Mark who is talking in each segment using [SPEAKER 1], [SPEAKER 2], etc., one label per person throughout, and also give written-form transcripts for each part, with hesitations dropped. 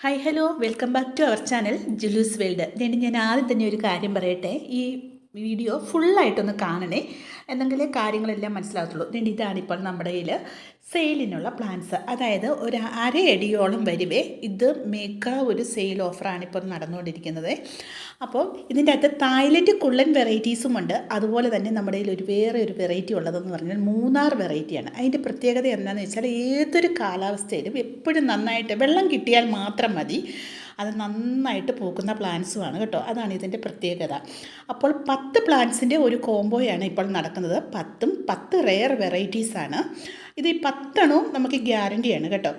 [SPEAKER 1] Hi hello welcome back to our channel Julu's world. ഞാൻ ആദ്യം തന്നെ ഒരു കാര്യം പറയട്ടെ. ഈ വീഡിയോ ഫുള്ളായിട്ടൊന്ന് കാണണേ, എന്നെങ്കിലേ കാര്യങ്ങളെല്ലാം മനസ്സിലാകത്തുള്ളൂ. ഇതാണിപ്പോൾ നമ്മുടെ കയ്യിൽ സെയിലിനുള്ള പ്ലാൻസ്, അതായത് ഒരു അരയടിയോളം വരുവേ. ഇത് ഒരു സെയിൽ ഓഫറാണ് ഇപ്പോൾ നടന്നുകൊണ്ടിരിക്കുന്നത്. അപ്പോൾ ഇതിൻ്റെ അകത്ത് തായ്ലൻഡ് കുള്ളൻ വെറൈറ്റീസും ഉണ്ട്. അതുപോലെ തന്നെ നമ്മുടെ കയ്യിൽ വേറെ ഒരു വെറൈറ്റി ഉള്ളതെന്ന് പറഞ്ഞാൽ മൂന്നാർ വെറൈറ്റിയാണ്. അതിൻ്റെ പ്രത്യേകത എന്താണെന്ന് വെച്ചാൽ ഏതൊരു കാലാവസ്ഥയിലും എപ്പോഴും നന്നായിട്ട് വെള്ളം കിട്ടിയാൽ മാത്രം മതി, അത് നന്നായിട്ട് പൂക്കുന്ന പ്ലാന്റ്സുമാണ് കേട്ടോ. അതാണ് ഇതിൻ്റെ പ്രത്യേകത. അപ്പോൾ 10 പ്ലാന്റ്സിൻ്റെ ഒരു കോംബോയാണ് ഇപ്പോൾ നടക്കുന്നത്. 10 റെയർ വെറൈറ്റീസാണ് ഇത്. ഈ 10 നമുക്ക് ഗ്യാരണ്ടിയാണ് കേട്ടോ.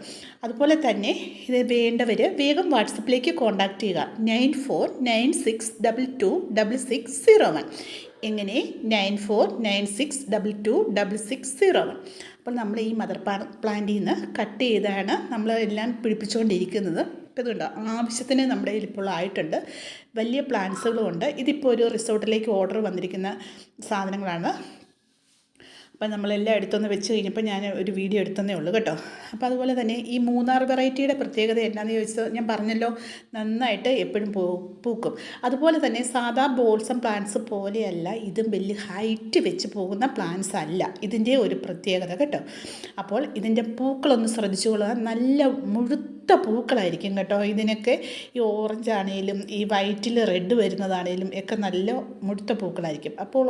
[SPEAKER 1] അതുപോലെ തന്നെ ഇത് വേണ്ടവർ വേഗം വാട്സപ്പിലേക്ക് കോൺടാക്റ്റ് ചെയ്യുക. 9496226601. എങ്ങനെ 9496226601. അപ്പോൾ നമ്മൾ ഈ മദർ പ്ലാന്റിൽ നിന്ന് കട്ട് ചെയ്താണ് നമ്മൾ എല്ലാം പിടിപ്പിച്ചുകൊണ്ടിരിക്കുന്നത്. ഇപ്പോൾ ഇതുണ്ട്, ആവശ്യത്തിന് നമ്മുടെ കയ്യിൽ ഇപ്പോൾ ആയിട്ടുണ്ട്. വലിയ പ്ലാന്റ്സുകളും ഉണ്ട്. ഇതിപ്പോൾ ഒരു റിസോർട്ടിലേക്ക് ഓർഡർ വന്നിരിക്കുന്ന സാധനങ്ങളാണ്. അപ്പം നമ്മളെല്ലാം എടുത്തൊന്ന് വെച്ച് കഴിഞ്ഞപ്പോൾ ഞാൻ ഒരു വീഡിയോ എടുത്തതേ ഉള്ളൂ കേട്ടോ. അപ്പോൾ അതുപോലെ തന്നെ ഈ മൂന്നാർ വെറൈറ്റിയുടെ പ്രത്യേകത എന്താണെന്ന് ചോദിച്ചാൽ ഞാൻ പറഞ്ഞല്ലോ, നന്നായിട്ട് എപ്പോഴും പൂക്കും. അതുപോലെ തന്നെ സാധാ ബോൾസം പ്ലാന്റ്സ് പോലെയല്ല, ഇതും വലിയ ഹൈറ്റ് വെച്ച് പോകുന്ന പ്ലാന്റ്സ് അല്ല, ഇതിൻ്റെ ഒരു പ്രത്യേകത കേട്ടോ. അപ്പോൾ ഇതിൻ്റെ പൂക്കളൊന്ന് ശ്രദ്ധിച്ചുകൊള്ളുക. നല്ല മുഴുത്ത പൂക്കളായിരിക്കും കേട്ടോ. ഇതിനൊക്കെ ഈ ഓറഞ്ച് ആണെങ്കിലും ഈ വൈറ്റിൽ റെഡ് വരുന്നതാണെങ്കിലും ഒക്കെ നല്ല മുഴുത്ത പൂക്കളായിരിക്കും. അപ്പോൾ